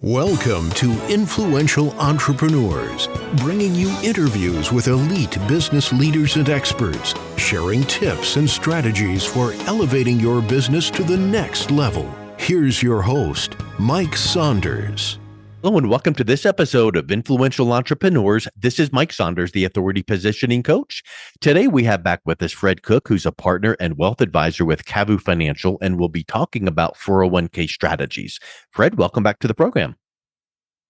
Welcome to Influential Entrepreneurs, bringing you interviews with elite business leaders and experts, sharing tips and strategies for elevating your business to the next level. Here's your host, Mike Saunders. Hello and welcome to this episode of Influential Entrepreneurs. This is Mike Saunders, the Authority Positioning Coach. Today we have back with us Fred Cook, who's a partner and wealth advisor with CAVU Financial, and we'll be talking about 401k strategies. Fred, welcome back to the program.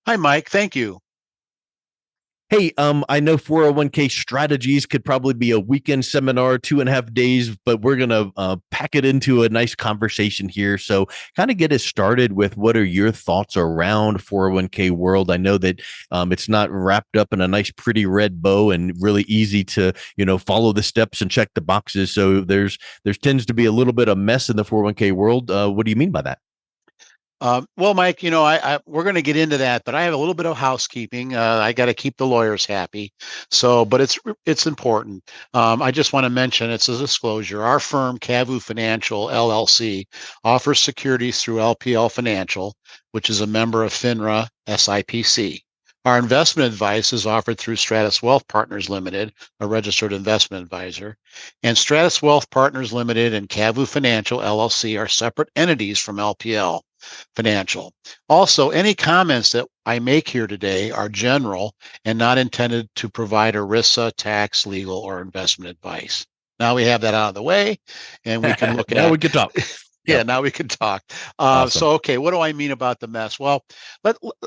Hi, Mike. Thank you. Hey, I know 401k strategies could probably be a weekend seminar, 2.5 days, but we're going to pack it into a nice conversation here. So kind of get us started with what are your thoughts around 401k world? I know that it's not wrapped up in a nice, pretty red bow and really easy to, follow the steps and check the boxes. So there's tends to be a little bit of mess in the 401k world. What do you mean by that? Well, Mike, we're going to get into that, but I have a little bit of housekeeping. I got to keep the lawyers happy. But it's important. I just want to mention, it's a disclosure. Our firm, CAVU Financial, LLC, offers securities through LPL Financial, which is a member of FINRA SIPC. Our investment advice is offered through Stratus Wealth Partners Limited, a registered investment advisor. And Stratus Wealth Partners Limited and CAVU Financial, LLC are separate entities from LPL Financial. Also, any comments that I make here today are general and not intended to provide ERISA, tax, legal, or investment advice. Now we have that out of the way, and we can look at. Now we can talk. Yeah, now we can talk. Awesome. Okay, what do I mean about the mess? Well,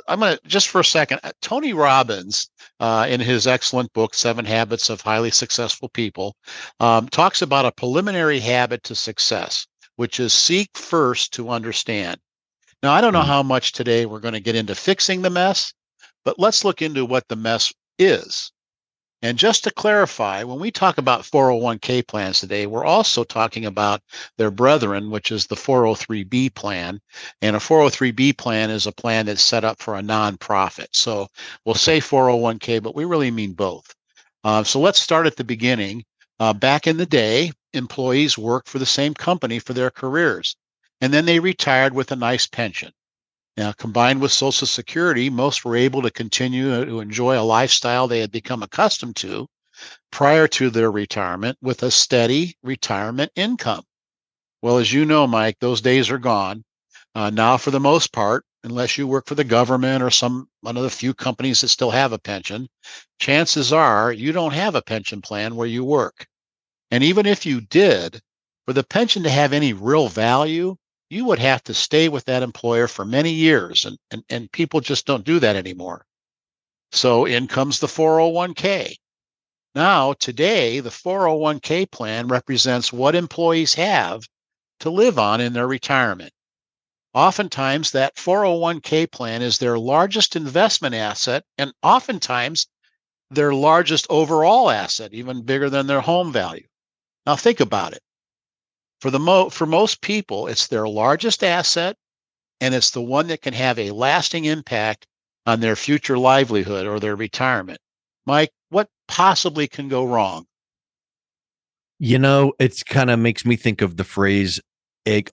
I'm going to, just for a second, Tony Robbins, in his excellent book, 7 Habits of Highly Successful People, talks about a preliminary habit to success, which is seek first to understand. Now, I don't know how much today we're going to get into fixing the mess, but let's look into what the mess is. And just to clarify, when we talk about 401k plans today, we're also talking about their brethren, which is the 403b plan. And a 403b plan is a plan that's set up for a nonprofit. So we'll say 401k, but we really mean both. So let's start at the beginning. Back in the day, employees worked for the same company for their careers, and then they retired with a nice pension. Now, combined with Social Security, most were able to continue to enjoy a lifestyle they had become accustomed to prior to their retirement with a steady retirement income. Well, as you know, Mike, those days are gone. Now, for the most part, unless you work for the government or one of the few companies that still have a pension, chances are you don't have a pension plan where you work. And even if you did, for the pension to have any real value, you would have to stay with that employer for many years, and people just don't do that anymore. So in comes the 401k. Now, today, the 401k plan represents what employees have to live on in their retirement. Oftentimes, that 401k plan is their largest investment asset, and oftentimes their largest overall asset, even bigger than their home value. Now, think about it. For most people, it's their largest asset, and it's the one that can have a lasting impact on their future livelihood or their retirement. Mike, what possibly can go wrong? It's kind of makes me think of the phrase,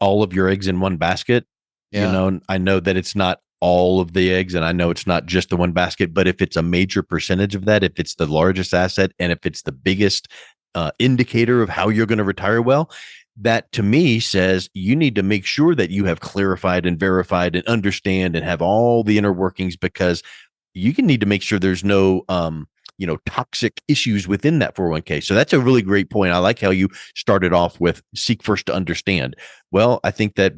all of your eggs in one basket. Yeah. I know that it's not all of the eggs, and I know it's not just the one basket, but if it's a major percentage of that, if it's the largest asset, and if it's the biggest indicator of how you're going to retire well, that to me says you need to make sure that you have clarified and verified and understand and have all the inner workings, because you can need to make sure there's no toxic issues within that 401k. So that's a really great point. I like how you started off with seek first to understand. Well, I think that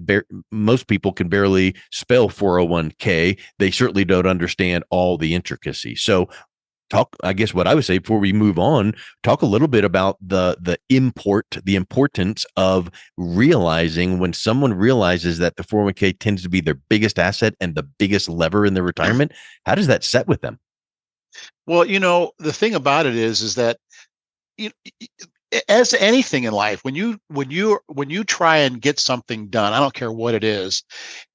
most people can barely spell 401k. They certainly don't understand all the intricacies. So I guess what I would say before we move on, talk a little bit about the importance of realizing when someone realizes that the 401k tends to be their biggest asset and the biggest lever in their retirement. How does that set with them? Well, the thing about it is that as anything in life, when you try and get something done, I don't care what it is,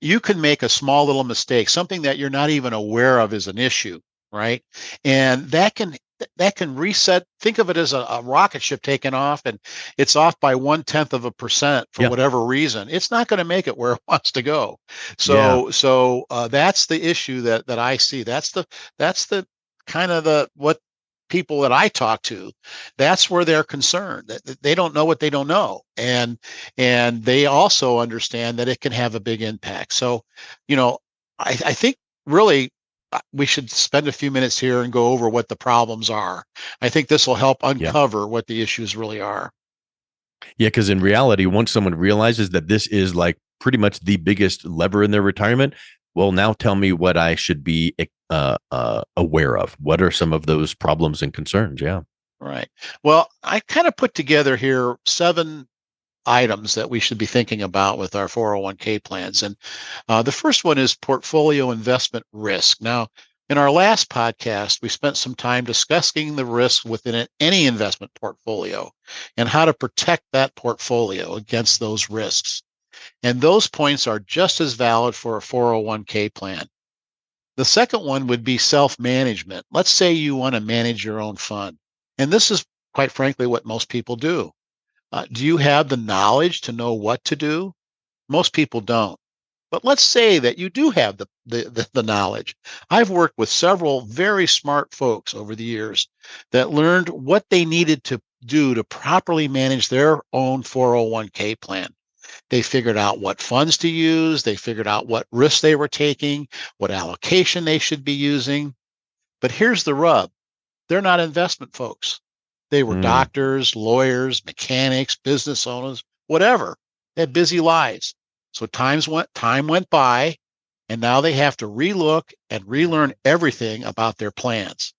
you can make a small little mistake, something that you're not even aware of is an issue, right? And that can that can reset. Think of it as a rocket ship taking off, and it's off by 0.1% for Yeah. whatever reason. It's not going to make it where it wants to go. Yeah. So that's the issue that I see. That's the kind of the what people that I talk to, that's where they're concerned, that they don't know what they don't know, and they also understand that it can have a big impact. So, I think really we should spend a few minutes here and go over what the problems are. I think this will help Yeah. uncover what the issues really are. Yeah, because in reality, once someone realizes that this is like pretty much the biggest lever in their retirement, well, now tell me what I should be aware of. What are some of those problems and concerns? Yeah. Right. Well, I kind of put together here 7 items that we should be thinking about with our 401k plans. And the first one is portfolio investment risk. Now, in our last podcast, we spent some time discussing the risk within any investment portfolio and how to protect that portfolio against those risks. And those points are just as valid for a 401k plan. The second one would be self-management. Let's say you want to manage your own fund. And this is quite frankly what most people do. Do you have the knowledge to know what to do? Most people don't. But let's say that you do have the knowledge. I've worked with several very smart folks over the years that learned what they needed to do to properly manage their own 401k plan. They figured out what funds to use. They figured out what risks they were taking, what allocation they should be using. But here's the rub. They're not investment folks. They were Mm. doctors, lawyers, mechanics, business owners, whatever. They had busy lives. So time went by, and now they have to relook and relearn everything about their plans.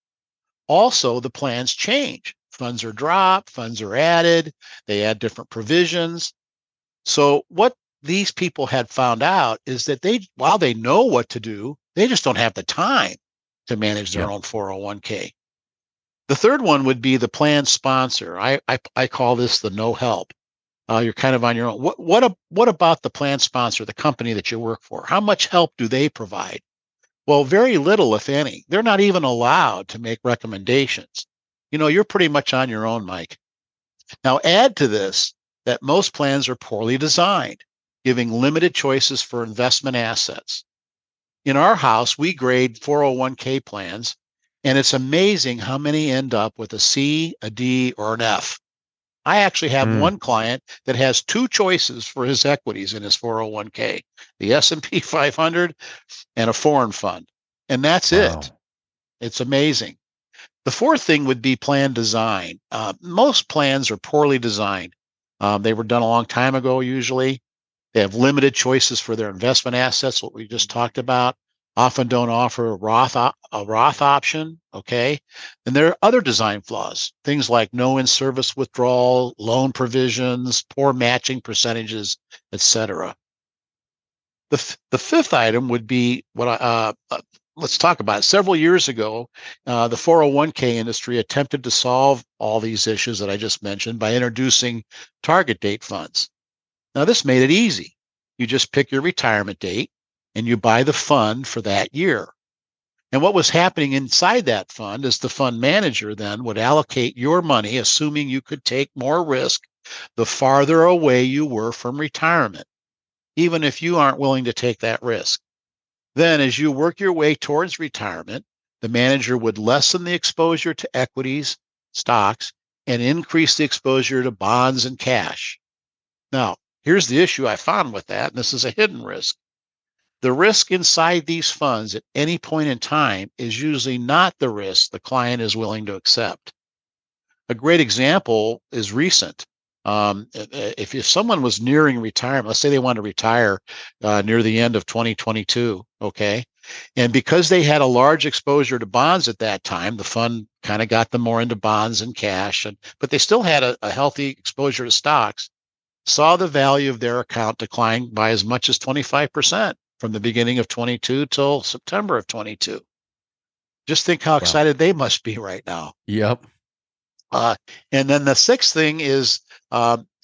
Also, the plans change. Funds are dropped, funds are added, they add different provisions. So what these people had found out is that while they know what to do, they just don't have the time to manage their Yep. own 401k. The third one would be the plan sponsor. I call this the no help. You're kind of on your own. What about the plan sponsor, the company that you work for? How much help do they provide? Well, very little, if any. They're not even allowed to make recommendations. You're pretty much on your own, Mike. Now, add to this that most plans are poorly designed, giving limited choices for investment assets. In our house, we grade 401k plans, and it's amazing how many end up with a C, a D, or an F. I actually have Mm. one client that has 2 choices for his equities in his 401k, the S&P 500 and a foreign fund. And that's it. Wow. It's amazing. The fourth thing would be plan design. Most plans are poorly designed. They were done a long time ago, usually. They have limited choices for their investment assets, what we just talked about. Often don't offer a Roth option. Okay. And there are other design flaws, things like no in-service withdrawal, loan provisions, poor matching percentages, etc. The fifth item would be let's talk about it. Several years ago, the 401k industry attempted to solve all these issues that I just mentioned by introducing target date funds. Now, this made it easy. You just pick your retirement date and you buy the fund for that year. And what was happening inside that fund is the fund manager then would allocate your money, assuming you could take more risk the farther away you were from retirement, even if you aren't willing to take that risk. Then, as you work your way towards retirement, the manager would lessen the exposure to equities, stocks, and increase the exposure to bonds and cash. Now, here's the issue I found with that, and this is a hidden risk. The risk inside these funds at any point in time is usually not the risk the client is willing to accept. A great example is recent. If someone was nearing retirement, let's say they want to retire near the end of 2022, okay, and because they had a large exposure to bonds at that time, the fund kind of got them more into bonds and cash, but they still had a healthy exposure to stocks, saw the value of their account decline by as much as 25% from the beginning of 22 till September of 22. Just think how Wow. excited they must be right now. Yep. And then the sixth thing is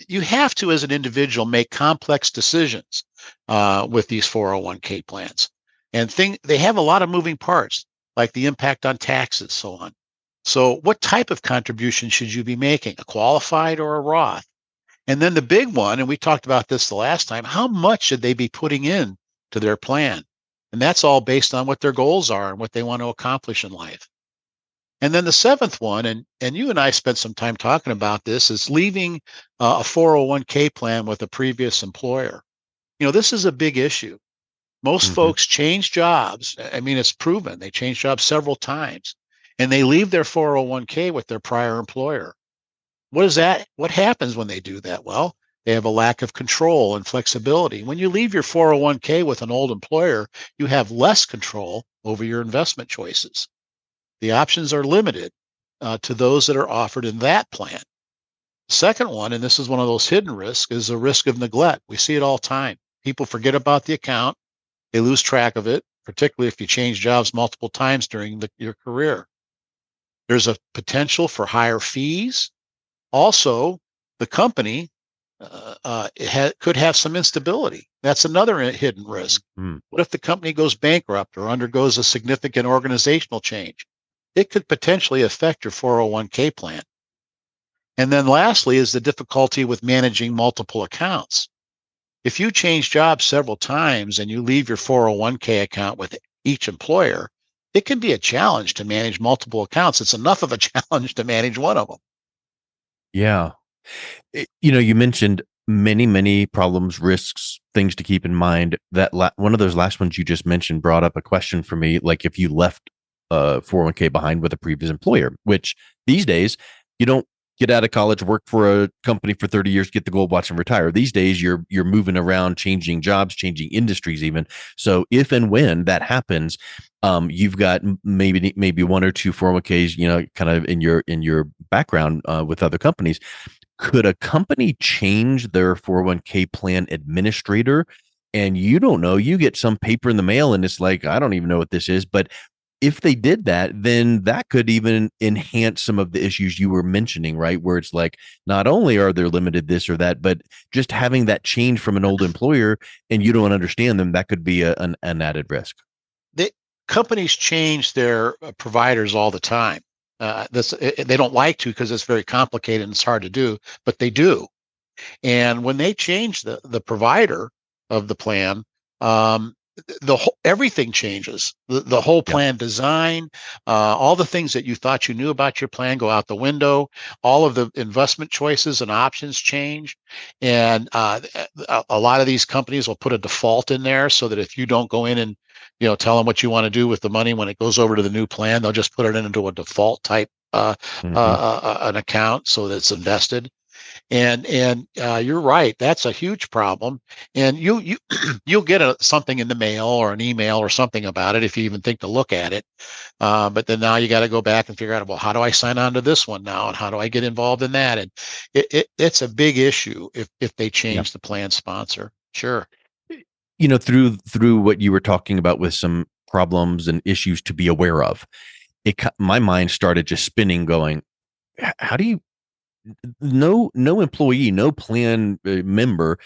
you have to, as an individual, make complex decisions with these 401k plans. And they have a lot of moving parts, like the impact on taxes, so on. So what type of contribution should you be making, a qualified or a Roth? And then the big one, and we talked about this the last time, how much should they be putting in to their plan? And that's all based on what their goals are and what they want to accomplish in life. And then the seventh one, and you and I spent some time talking about this, is leaving a 401k plan with a previous employer. This is a big issue. Most Hmm. folks change jobs. I mean, it's proven they change jobs several times, and they leave their 401k with their prior employer. What happens when they do that? Well, they have a lack of control and flexibility. When you leave your 401k with an old employer, you have less control over your investment choices. The options are limited to those that are offered in that plan. Second one, and this is one of those hidden risks, is a risk of neglect. We see it all the time. People forget about the account. They lose track of it, particularly if you change jobs multiple times during your career. There's a potential for higher fees. Also, the company could have some instability. That's another hidden risk. Mm. What if the company goes bankrupt or undergoes a significant organizational change? It could potentially affect your 401k plan. And then lastly is the difficulty with managing multiple accounts. If you change jobs several times and you leave your 401k account with each employer, it can be a challenge to manage multiple accounts. It's enough of a challenge to manage one of them. Yeah. You mentioned many problems, risks, things to keep in mind. That one of those last ones you just mentioned brought up a question for me. Like if you left a 401k behind with a previous employer, which these days you don't get out of college, work for a company for 30 years, get the gold watch and retire. These days you're moving around, changing jobs, changing industries even. So if and when that happens, you've got maybe one or two 401ks, kind of in your background with other companies. Could a company change their 401k plan administrator and you don't know, you get some paper in the mail and it's like, I don't even know what this is. But if they did that, then that could even enhance some of the issues you were mentioning, right? Where it's like, not only are there limited this or that, but just having that change from an old employer and you don't understand them, that could be an added risk. The companies change their providers all the time. They don't like to because it's very complicated and it's hard to do, but they do. And when they change the provider of the plan, everything changes. The whole Yeah. plan design, all the things that you thought you knew about your plan go out the window. All of the investment choices and options change, and a lot of these companies will put a default in there so that if you don't go in and tell them what you want to do with the money when it goes over to the new plan, they'll just put it into a default type Hmm. an account so that it's invested. And you're right, that's a huge problem. And you you'll get something in the mail or an email or something about it if you even think to look at it. But then now you got to go back and figure out, well, how do I sign on to this one now, and how do I get involved in that? And it's a big issue if they Yeah. change the plan sponsor. Sure. Through what you were talking about with some problems and issues to be aware of, my mind started just spinning, going, how do you, no employee, no plan member,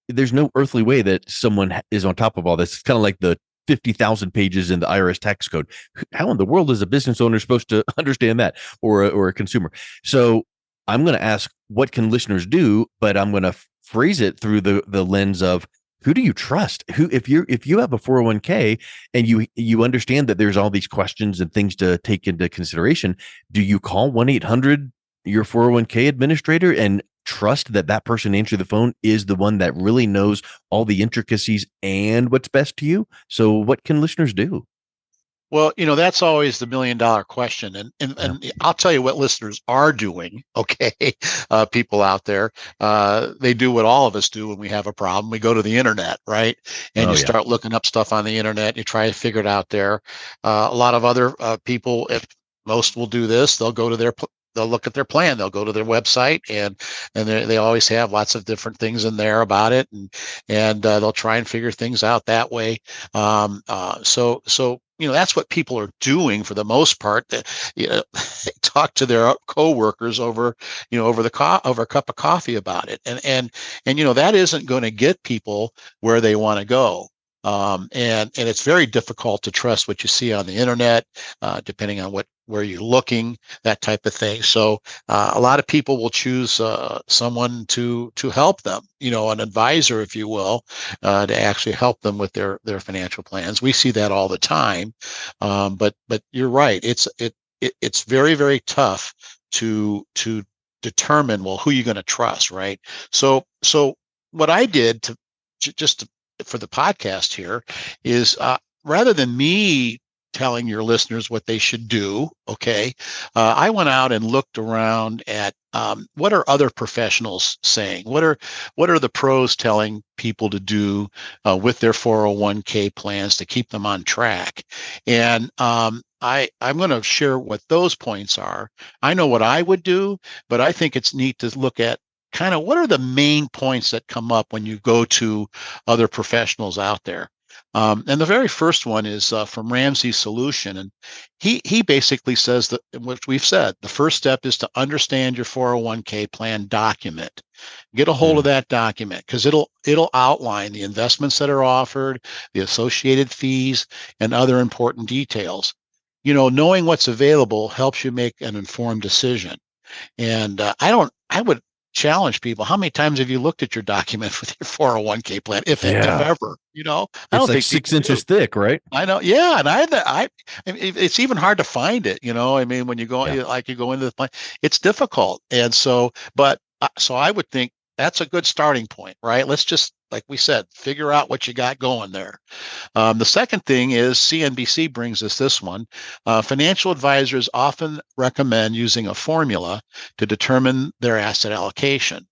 there's no earthly way that someone is on top of all this. It's kind of like the 50,000 pages in the IRS tax code. How in the world is a business owner supposed to understand that, or a consumer? So I'm going to ask, what can listeners do? But I'm going to phrase it through the lens of, who do you trust? If you have a 401k and you understand that there's all these questions and things to take into consideration, do you call 1-800 your 401k administrator and trust that person answering the phone is the one that really knows all the intricacies and what's best to you? So what can listeners do? Well, that's always the million-dollar question. Yeah. And I'll tell you what listeners are doing, okay? People out there, they do what all of us do when we have a problem. We go to the internet, right? And Oh you yeah. start looking up stuff on the internet. You try to figure it out there. A lot of other people, if most will do this, they'll look at their plan. They'll go to their website, and they always have lots of different things in there about it, and they'll try and figure things out that way. So that's what people are doing for the most part. They talk to their coworkers over a cup of coffee about it, and that isn't going to get people where they want to go. And it's very difficult to trust what you see on the internet, depending on what where you're looking, that type of thing. So a lot of people will choose someone to help them, an advisor, if you will, to actually help them with their financial plans. We see that all the time, but you're right. It's very, very tough to determine, well, who you're going to trust, right? So what I did for the podcast here is, rather than me telling your listeners what they should do, okay, I went out and looked around at what are other professionals saying. What are the pros telling people to do with their 401k plans to keep them on track? And I'm going to share what those points are. I know what I would do, but I think it's neat to look at kind of what are the main points that come up when you go to other professionals out there. And the very first one is from Ramsey's Solution. And he basically says that, what we've said, the first step is to understand your 401k plan document. Get a hold of that document, because it'll outline the investments that are offered, the associated fees, and other important details. Knowing what's available helps you make an informed decision. And I would challenge people. How many times have you looked at your document with your 401k plan, if ever? I It's don't like think 6 inches thick, right? I know. Yeah. And it's even hard to find it, I mean, when you go, you go into the plan, it's difficult. And so I would think that's a good starting point, right? Let's just, like we said, figure out what you got going there. The second thing is, CNBC brings us this one. Financial advisors often recommend using a formula to determine their asset allocation.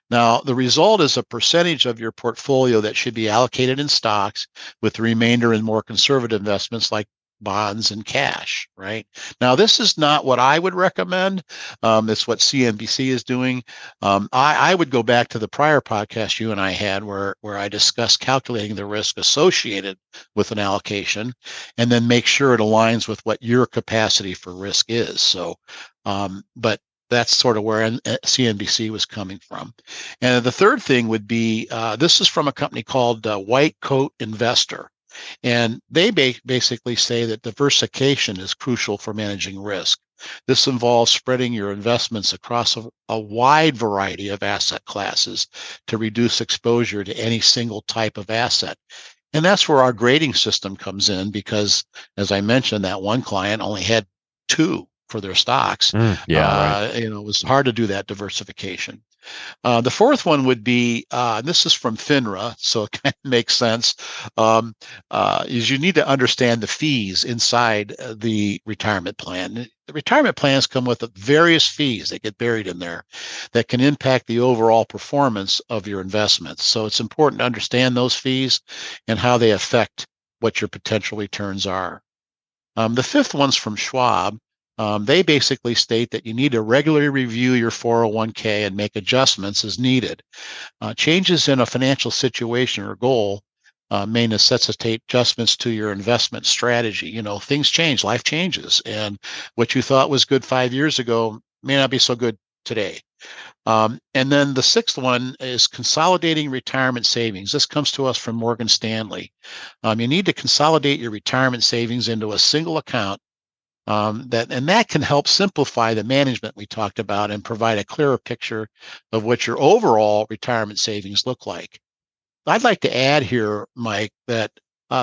Now, the result is a percentage of your portfolio that should be allocated in stocks, with the remainder in more conservative investments like bonds and cash, right? Now, this is not what I would recommend. It's what CNBC is doing. I would go back to the prior podcast you and I had, where I discussed calculating the risk associated with an allocation, and then make sure it aligns with what your capacity for risk is. So, but that's sort of where CNBC was coming from. And the third thing would be, this is from a company called White Coat Investor. And they basically say that diversification is crucial for managing risk. This involves spreading your investments across a wide variety of asset classes to reduce exposure to any single type of asset. And that's where our grading system comes in, because, as I mentioned, that one client only had two for their stocks. Right. It was hard to do that diversification. The fourth one would be, this is from FINRA, so it kind of makes sense, is you need to understand the fees inside the retirement plan. The retirement plans come with various fees that get buried in there that can impact the overall performance of your investments. So it's important to understand those fees and how they affect what your potential returns are. The fifth one's from Schwab. They basically state that you need to regularly review your 401k and make adjustments as needed. Changes in a financial situation or goal may necessitate adjustments to your investment strategy. Things change, life changes, and what you thought was good 5 years ago may not be so good today. And then the sixth one is consolidating retirement savings. This comes to us from Morgan Stanley. You need to consolidate your retirement savings into a single account. That can help simplify the management we talked about and provide a clearer picture of what your overall retirement savings look like. I'd like to add here, Mike, that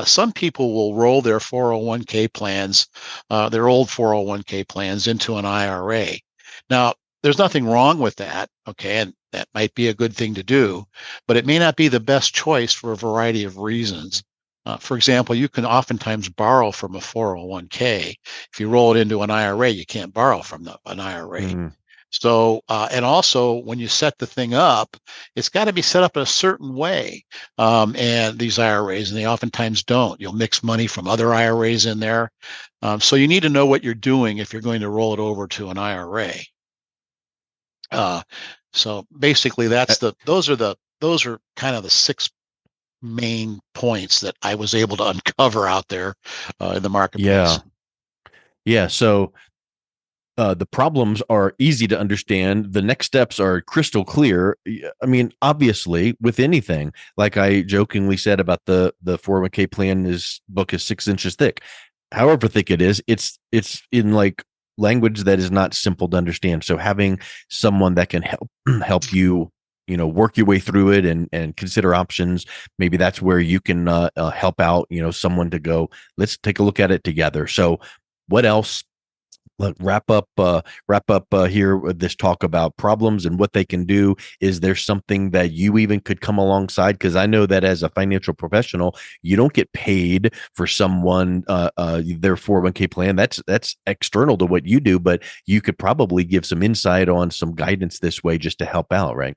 some people will roll their 401k plans, their old 401k plans, into an IRA. Now, there's nothing wrong with that, okay, and that might be a good thing to do, but it may not be the best choice for a variety of reasons. For example, you can oftentimes borrow from a 401k. If you roll it into an IRA, you can't borrow from an IRA. So, and also when you set the thing up, it's got to be set up in a certain way. And these IRAs, and they oftentimes don't. You'll mix money from other IRAs in there. So you need to know what you're doing if you're going to roll it over to an IRA. So basically, those are kind of the six main points that I was able to uncover out there in the marketplace. Yeah. So the problems are easy to understand. The next steps are crystal clear. I mean, obviously, with anything, like I jokingly said about the 401k plan, book is 6 inches thick. However thick it is, it's in like language that is not simple to understand. So having someone that can help you, work your way through it and consider options. Maybe that's where you can help out, someone to go, let's take a look at it together. So what else? Let wrap up here with this talk about problems and what they can do. Is there something that you even could come alongside? Because I know that as a financial professional, you don't get paid for someone their 401k plan. That's external to what you do, but you could probably give some insight on some guidance this way just to help out, right?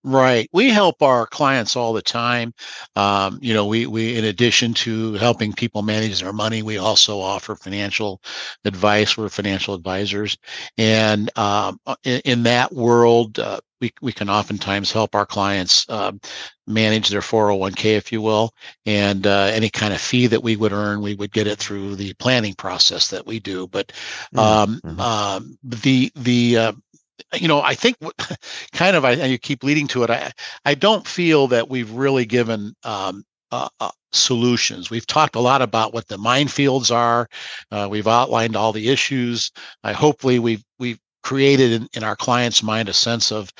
Right. We help our clients all the time. We in addition to helping people manage their money, we also offer financial advice. We're financial advisors, and in that world, we can oftentimes help our clients manage their 401k, if you will, and any kind of fee that we would earn, we would get it through the planning process that we do. But I think and you keep leading to it. I don't feel that we've really given solutions. We've talked a lot about what the minefields are. We've outlined all the issues. Hopefully we've created in our client's mind a sense of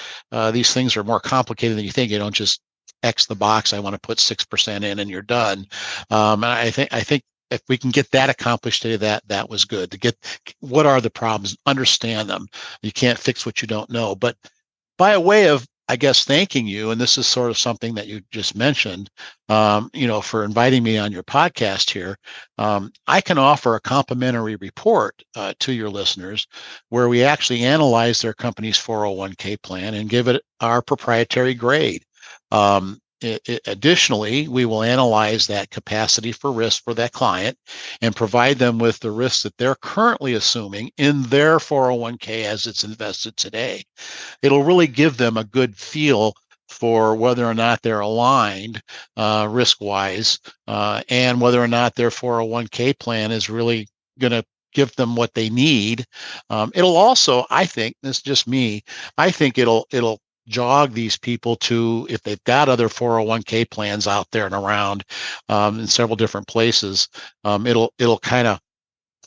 these things are more complicated than you think. You don't just X the box. I want to put 6% in and you're done. And I think if we can get that accomplished today, that was good. To get what are the problems, understand them. You can't fix what you don't know. But by a way of, I guess, thanking you, and this is sort of something that you just mentioned, for inviting me on your podcast here, I can offer a complimentary report to your listeners where we actually analyze their company's 401k plan and give it our proprietary grade. Additionally, we will analyze that capacity for risk for that client and provide them with the risks that they're currently assuming in their 401k as it's invested today. It'll really give them a good feel for whether or not they're aligned risk-wise and whether or not their 401k plan is really going to give them what they need. It'll also, I think, this is just me, I think it'll jog these people to, if they've got other 401k plans out there and around in several different places, it'll kind of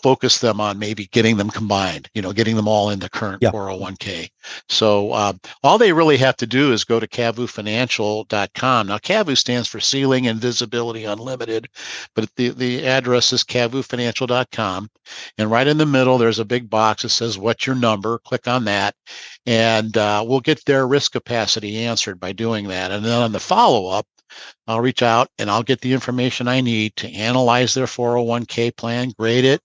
focus them on maybe getting them combined, getting them all in the current 401k. So all they really have to do is go to CAVUFinancial.com. Now, CAVU stands for Ceiling and Visibility Unlimited, but the address is CAVUFinancial.com. And right in the middle, there's a big box that says, what's your number? Click on that. And we'll get their risk capacity answered by doing that. And then on the follow-up, I'll reach out and I'll get the information I need to analyze their 401k plan, grade it,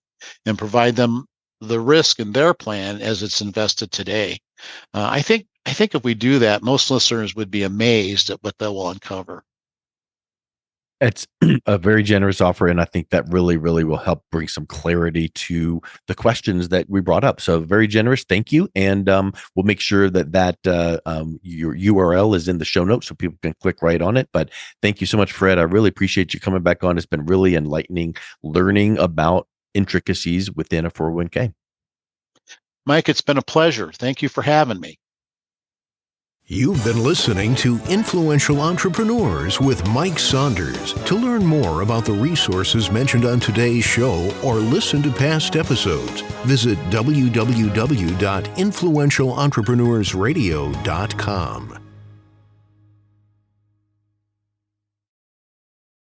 and provide them the risk in their plan as it's invested today. I think if we do that, most listeners would be amazed at what they will uncover. It's a very generous offer, and I think that really, really will help bring some clarity to the questions that we brought up. So very generous. Thank you. And we'll make sure that your URL is in the show notes so people can click right on it. But thank you so much, Fred. I really appreciate you coming back on. It's been really enlightening learning about intricacies within a 401k. Mike, it's been a pleasure. Thank you for having me. You've been listening to Influential Entrepreneurs with Mike Saunders. To learn more about the resources mentioned on today's show or listen to past episodes, visit www.influentialentrepreneursradio.com.